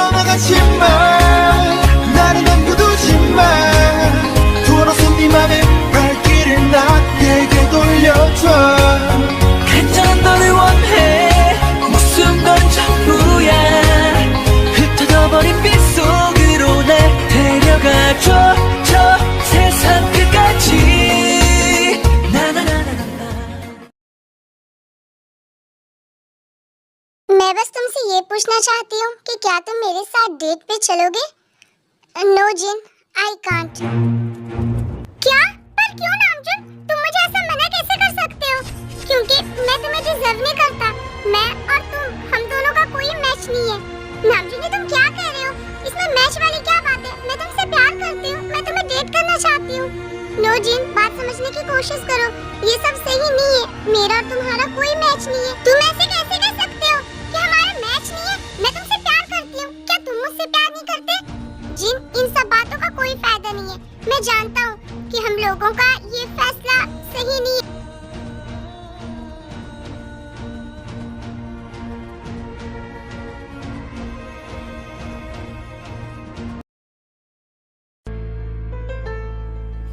떠나가지 마 나를 남겨두지 마 돌아서 네 맘의 발길을 나에게 돌려줘 간절한 너를 원해 무슨 건 전부야 흩어져버린 빗속으로 날 데려가줘 저 세상 끝까지 나나나나나 मैं बस तुमसे ये पूछना चाहती हूँ कि क्या तुम मेरे साथ डेट पे चलोगे? No Jin, I can't. क्या? पर क्यों नामजुन? तुम मुझे ऐसा मना कैसे कर सकते हो? क्योंकि मैं तुम्हें डिजर्व नहीं करता। मैं और तुम, हम दोनों का कोई मैच नहीं है। नामजुन ये तुम क्या कह रहे हो? इसमें मैच वाली क्या बात है? मैं तुमसे प्यार करती हूँ, मैं तुम्हें डेट करना चाहती हूँ। नो जिन, बात समझने की कोशिश करो। ये सब सही नहीं है। मेरा और तुम्हारा कोई मैच नहीं है। तुम ऐसे कैसे कह सकते हो कि हमारा मैच नहीं है? मैं तुमसे प्यार करती हूँ, क्या तुम मुझसे प्यार नहीं करते? जिन, इन सब बातों का कोई फायदा नहीं है। मैं जानता हूँ कि हम लोगों का ये फैसला सही नहीं है।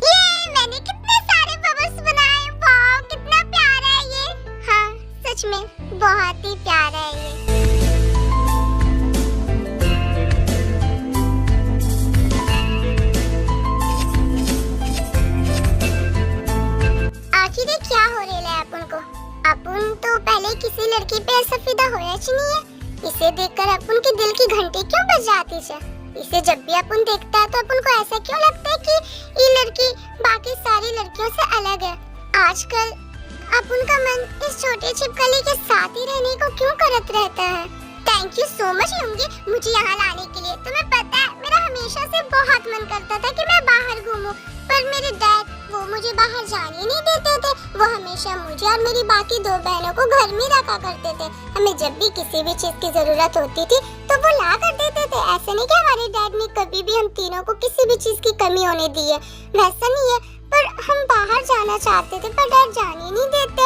ये मैंने कितने सारे बबल्स बनाए। वाह, कितना प्यारा है ये। हाँ, सच में बहुत ही प्यारा है ये। आखिर क्या हो रहा है अपन को? अपन तो पहले किसी लड़की पे ऐसा फिदा होया ही नहीं है। इसे देखकर अपन के दिल की घंटी क्यों बज जाती है? इसे जब भी अपन देखता है तो अपन को ऐसा क्यों लगता है कि ये लड़की बाकी सारी लड़कियों से अलग है? आजकल अपन का मन इस छोटे छिपकली के साथ ही रहने को क्यों करत रहता है? थैंक यू सो मच युंगी मुझे यहाँ लाने के लिए। तुम्हें पता है मेरा हमेशा से बहुत मन करता था कि मैं बाहर घूमूं, पर मेरे डैड वो मुझे बाहर जाने नहीं देते थे। वो हमेशा मुझे और मेरी बाकी दो बहनों को घर में रखा करते थे। हमें जब भी किसी भी चीज की जरूरत होती थी तो वो ला कर देते थे। ऐसा नहीं कि हमारे डैड ने कभी भी हम तीनों को किसी भी चीज की कमी होने दी है, वैसा नहीं है। पर हम बाहर जाना चाहते थे पर डैड जाने नहीं देते,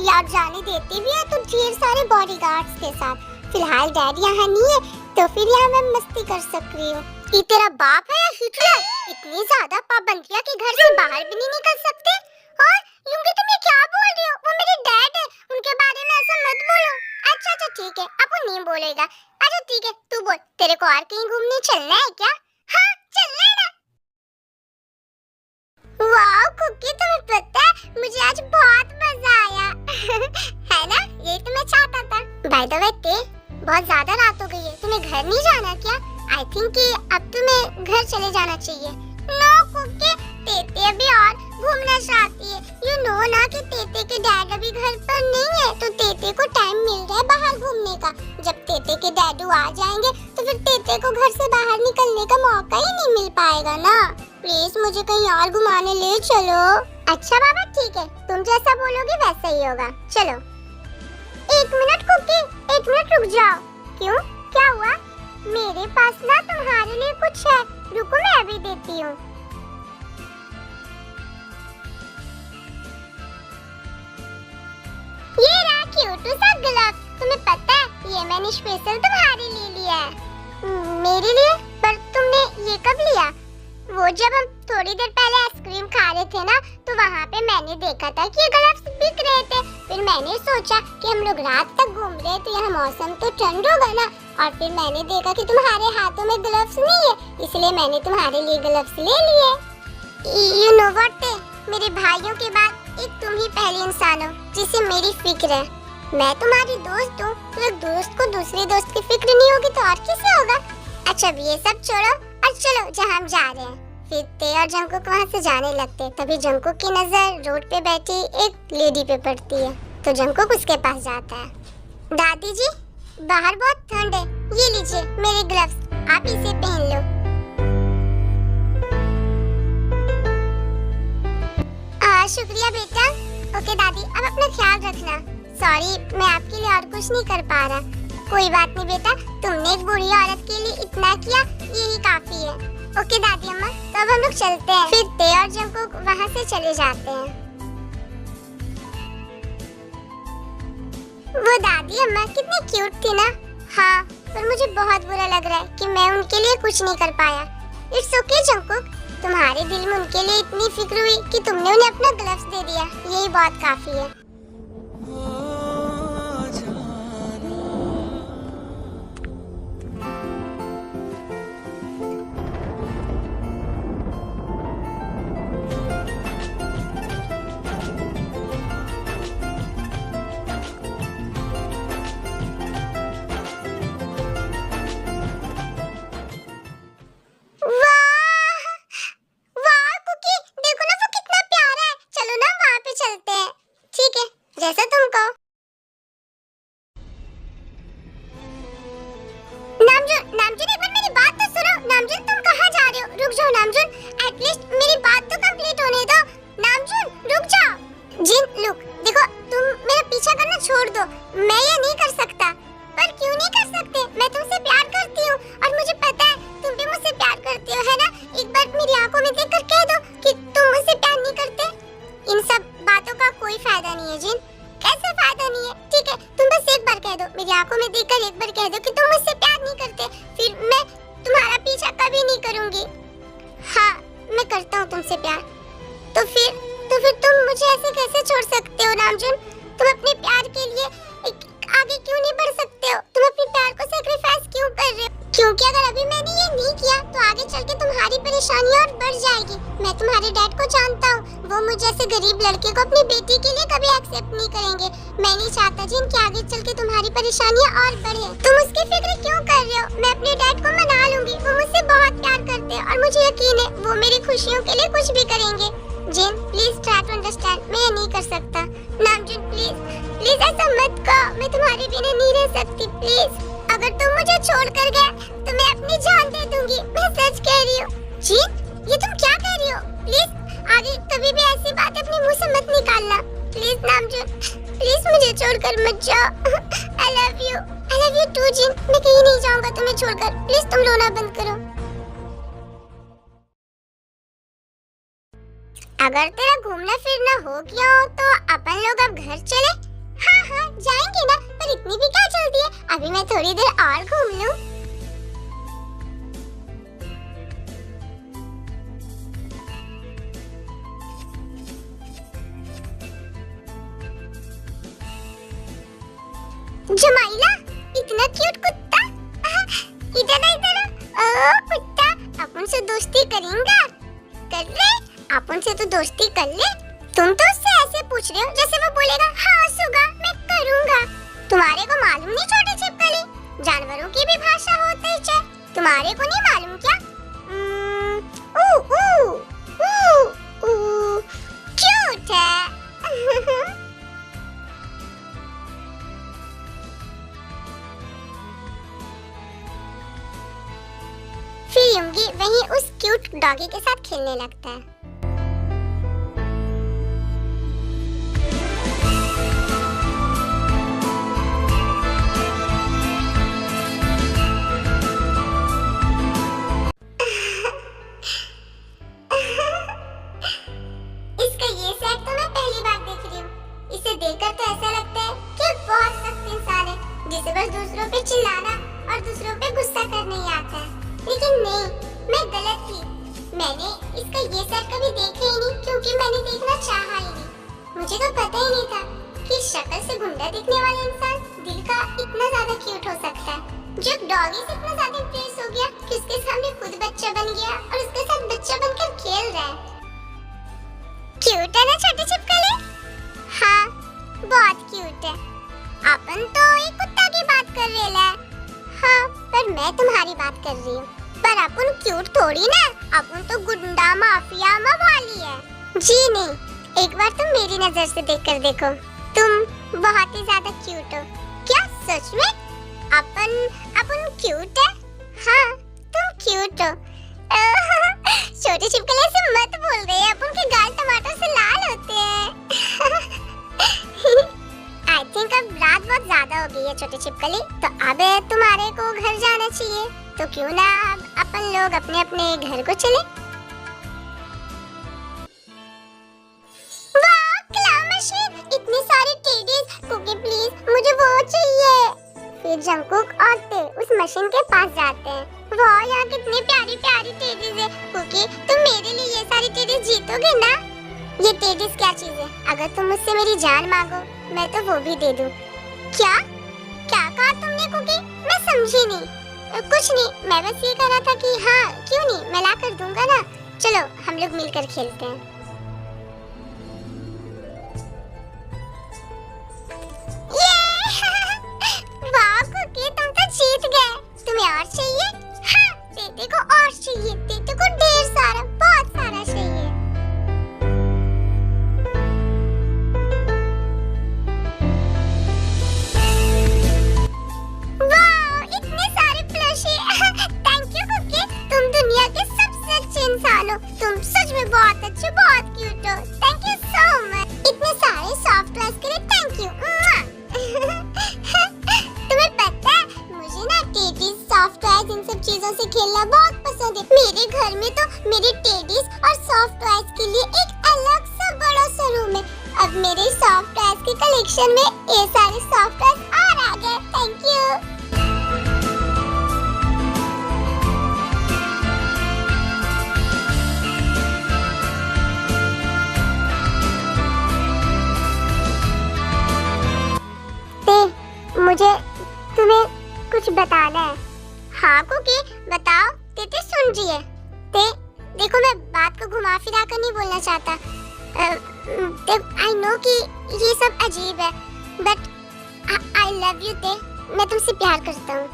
या जाने देते भी है तो ढेर सारे बॉडीगार्ड्स के साथ। फिलहाल डैड यहाँ नहीं है तो फिर यहाँ मैं मस्ती कर सकती हूँ। ये तेरा बाप है या हिटलर? इतनी ज्यादा पाबंदियाँ कि घर से बाहर भी नहीं निकल सकते। और यूंगी तुम ये क्या बोल रही हो? वो मेरे डैड है, उनके बारे में ऐसा मत बोलो। अच्छा अच्छा ठीक है, अब वो नहीं बोलेगा। अच्छा ठीक है, तू बोल, तेरे को और कहीं घूमने चलना है क्या? हाँ चलना है ना। वाह कुकी, तुम्हें पता है मुझे आज बहुत मजा आया है ना? यही तो मैं चाहता था। बाय द वे बहुत ज्यादा रात हो गई है, तुम्हें घर नहीं जाना क्या? आई थिंक कि अब तुम्हें घर चले जाना चाहिए। नो कुकी, तेते अभी और घूमना चाहती है। यू नो ना कि तेते के डैड अभी घर पर नहीं है, तो तेते को टाइम मिल रहा है बाहर घूमने का। जब तेते के डैडू आ जाएंगे तो फिर तेते को घर से बाहर निकलने का मौका ही नहीं मिल पाएगा ना। प्लीज मुझे कहीं और घुमाने ले चलो। अच्छा बाबा ठीक है, तुम जैसा बोलोगे वैसा ही होगा। चलो। एक मिनट कुकी, एक मिनट रुक जाओ। क्यों, क्या हुआ? मेरे पास ना तुम्हारे लिए कुछ है, रुको मैं अभी देती हूँ। ये रहा क्यूट सा ग्लव। तुम्हें पता है ये मैंने स्पेशल तुम्हारे लिए लिया है। मेरे लिए? पर तुमने ये कब लिया? वो जब हम थोड़ी देर पहले आइसक्रीम खा रहे थे ना, तो वहाँ पे मैंने देखा था कि ये ग्लव्स बिक रहे थे। फिर मैंने सोचा कि हम लोग रात तक घूम रहे तो यहाँ मौसम तो ठंड होगा ना, और फिर मैंने देखा कि तुम्हारे हाथों में ग्लव्स नहीं है, इसलिए मैंने तुम्हारे लिए ग्लव्स ले लिए। यू नो व्हाट, मेरे भाइयों के बाद एक तुम ही पहली इंसान हो जिसे मेरी फिक्र है। मैं तुम्हारी दोस्त हूँ, तो एक दोस्त को दूसरे दोस्त की फिक्र नहीं होगी तो और किसे होगा? अच्छा अब ये सब छोड़ो और चलो जहाँ हम जा रहे हैं। फिर ते और जंकुक वहाँ से जाने लगते। तभी जंकुक की नजर रोड पे बैठी एक लेडी पे पड़ती है, तो जंकुक उसके पास जाता है। दादी जी बाहर बहुत ठंड है, ये लीजिए मेरे ग्लव्स, आप इसे पहन लो। शुक्रिया बेटा। ओके दादी, अब अपना ख्याल रखना। सॉरी मैं आपके लिए और कुछ नहीं कर पा रहा। कोई बात नहीं बेटा, तुमने एक बूढ़ी औरत के लिए इतना किया, यही काफी है। ओके दादी अम्मा, तो अब हम लोग चलते हैं। फिर ते और जंकुक वहाँ से चले जाते हैं। वो दादी अम्मा कितनी क्यूट थी ना। हाँ पर मुझे बहुत बुरा लग रहा है कि मैं उनके लिए कुछ नहीं कर पाया। इट्स ओके जंगकुक, तुम्हारे दिल में उनके लिए इतनी फिक्र हुई कि तुमने उन्हें अपना ग्लव्स दे दिया, यही बहुत काफी है। जैसा तुम कहो। नामजुन एक बार मेरी बात तो सुनो। नामजुन तुम कहाँ जा रहे हो? रुक जाओ नामजुन, एटलीस्ट मेरी बात तो कंप्लीट होने दो। नामजुन रुक जाओ। जिन लुक देखो, तुम मेरा पीछा करना छोड़ दो। मैं ये नहीं कर सकता। पर क्यों नहीं कर सकते? मैं तुमसे प्यार करती हूँ और मुझे पता है तुम भी मुझसे प्यार करती हो, है ना? एक बार मेरी आंखों में देखकर कह दो कि तुम मुझसे प्यार नहीं करते। इन सब बातों का कोई फायदा नहीं है जिन। कैसे फायदा नहीं है? ठीक है, तुम बस एक बार कह दो, मेरी आंखों में देखकर एक बार कह दो कि तुम मुझसे प्यार नहीं करते, फिर मैं तुम्हारा पीछा कभी नहीं करूंगी। हाँ, मैं करता हूँ तुमसे प्यार। तो फिर तुम मुझे ऐसे कैसे छोड़ सकते हो नामजुन? तुम अपने प्यार के लिए आगे क्यों नहीं बढ़ सकते हो? तुम अपने प्यार को सैक्रिफाइस क्यों कर रहे हो? क्योंकि अगर अभी मैंने ये नहीं किया तो आगे चल के तुम्हारी परेशानी और बढ़ जाएगी। मैं तुम्हारे डैड को जानता हूँ, वो मुझ जैसे गरीब लड़के को अपनी बेटी के लिए कभी एक्सेप्ट नहीं करेंगे। मैं नहीं चाहता जिन कि आगे चल के तुम्हारी परेशानियाँ और बढ़े। तुम उसकी फिक्र क्यों कर रहे हो? मैं अपने डैड को मना लूंगी, वो मुझसे बहुत प्यार करते हैं और मुझे यकीन है वो मेरी खुशियों के लिए कुछ भी करेंगे। जिन प्लीज ट्राई टू अंडरस्टैंड, मैं ये नहीं कर सकता। नामजुन प्लीज ऐसा मत कहो, मैं तुम्हारे बिना नहीं रह सकती प्लीज। अगर तुम मुझे छोड़ कर गए तो मैं अपनी जान दे दूंगी, मैं सच कह रही हूँ। जिन ये तुम क्या कह रही हो? प्लीज आगे कभी भी ऐसी बात अपने मुंह से मत निकालना प्लीज नामजुन, प्लीज मुझे छोड़कर मत जाओ। आई लव यू टू जिन। मैं कहीं नहीं जाऊंगा तुम्हें छोड़कर, प्लीज तुम रोना बंद करो। अगर तेरा घूमना फिरना हो गया हो तो अपन लोग अब घर चले। हाँ जाएंगे ना, पर इतनी भी क्या जल्दी है? अभी मैं थोड़ी देर और घूम लूं। जमाइला, इतना क्यूट कुत्ता। इधर ओ कुत्ता, अपन से दोस्ती करेंगा? कर ले, अपन से तो दोस्ती कर ले। तुम तो उससे ऐसे पूछ रहे हो जैसे वो बोलेगा हाँ सुगा मैं करूँगा। तुम्हारे को मालूम नहीं छोटे छिपकली, जानवरों की भी भाषा होती है, तुम्हारे को नहीं मालूम क्या? क्यूट है। फिर युंगी वहीं उस क्यूट डॉगी के साथ खेलने लगता है। इसका ये सेट तो मैं पहली बार देख रही हूँ। इसे देखकर तो ऐसा लगता है कि बहुत सख्त इंसान है जिसे बस दूसरों पे चिल्लाना और दूसरों पे गुस्सा करने ही आता है। लेकिन नहीं, मैं गलत थी। मैंने इसका ये सेट कभी देखा ही नहीं क्योंकि मैंने देखना चाहा ही नहीं। मुझे तो पता ही नहीं था कि शक्ल से गुंडा दिखने वाला इंसान दिल का इतना ज्यादा क्यूट हो सकता है, जो डॉगी से इतना ज्यादा इम्प्रेस हो गया कि उसके सामने खुद बच्चा बन गया और उसके साथ बच्चा बनकर खेल रहा है। क्यूट है ना छोटे छिपकली? हाँ, बहुत क्यूट है। अपन तो एक कुत्ता की बात कर रहे हैं। हाँ, पर मैं तुम्हारी बात कर रही हूँ। पर अपन क्यूट थोड़ी ना, अपन तो गुंडा माफिया मवाली है। जी नहीं, एक बार तुम मेरी नजर से देखकर देखो, तुम बहुत ही ज्यादा क्यूट हो। क्या सच में? अपन क्यूट है? हाँ, तुम क्यूट हो। छोटे छिपकली से मत बोल रहे हैं, अपन के गाल टमाटर से लाल होते हैं। आई थिंक अब रात बहुत ज्यादा हो गई है छोटे छिपकली, तो अब तुम्हारे को घर जाना चाहिए। तो क्यों ना अपन लोग अपने अपने घर को चले। वाह, क्लाव मशीन, इतने सारे टेडीज। कुकी प्लीज, मुझे वो चाहिए। फिर जंको कुक और ते उस मशीन के पास जाते हैं। वाह यार कितनी प्यारी प्यारी टेडीज है। कुकी तुम मेरे लिए ये सारी टेडीज जीतोगे ना? ये टेडीज क्या चीज है? अगर तुम मुझसे मेरी जान मांगो मैं तो वो भी दे दूं। क्या क्या कहा तुमने कुकी? मैं समझी नहीं। कुछ नहीं, मैं बस ये कह रहा था कि हाँ क्यों नहीं, मैं ला कर दूंगा ना। चलो हम लोग मिलकर खेलते हैं। वाह कुकी तुम तो जीत गए। तुम्हें और चाहिए? हाँ तेते को और चाहिए, तेते को ढेर सारा, बहुत सारा चाहिए। वाह इतने सारे प्लशी। थैंक यू कुकी, तुम दुनिया के सबसे अच्छे इंसान हो। तुम सच में बहुत अच्छे, बहुत क्यूट हो। Thank you so much. इतने सारे सॉफ्ट टॉयज के लिए थैंक यू। तुम्हें पता है मुझे ना टेडीज, सॉफ्ट टॉयज इन सब चीजों से खेलना बहुत पसंद है। मेरे घर में तो मेरे टेडीज और सॉफ्ट टॉयज के लिए एक अलग सा बड़ा सा रूम है। अब मेरे सॉफ्ट टॉयज के कलेक्शन में ये सारे सॉफ्ट टॉयज और आ गए। Thank you. मुझे तुम्हें कुछ बताना है। हाँ कुकी बताओ। ते सुन रही है? ते देखो मैं बात को घुमा फिरा कर नहीं बोलना चाहता। आई नो कि ये सब अजीब है बट आई लव यू ते। मैं तुमसे प्यार करता हूँ।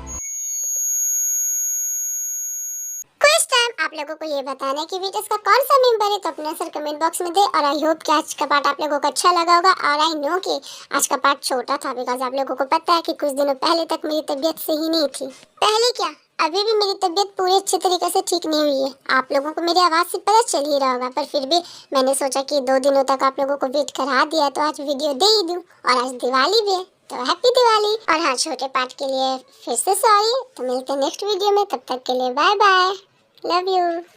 कुछ टाइम आप लोगों को ये बताना है कि वीडियोस का कौन सा मेंबर है तो अपना आंसर कमेंट बॉक्स में दे। और आई होप कि आज का पार्ट आप लोगों को अच्छा लगा होगा। और आई नो कि आज का पार्ट छोटा था बिकॉज आप लोगों को पता है कि कुछ दिनों पहले तक मेरी तबीयत सही नहीं थी। पहले क्या अभी भी मेरी तबीयत पूरी अच्छे तरीके से ठीक नहीं हुई है। आप लोगों को मेरी आवाज़ से पता चल ही रहा होगा, पर फिर भी मैंने सोचा कि 2 दिनों तक आप लोगों को वेट करा दिया तो आज वीडियो दे ही दूँ। और आज दिवाली भी है तो हैप्पी दिवाली। और हाँ छोटे पार्ट के लिए फिर से सॉरी। तो मिलते हैं नेक्स्ट वीडियो में, तब तक के लिए बाय बाय। Love you.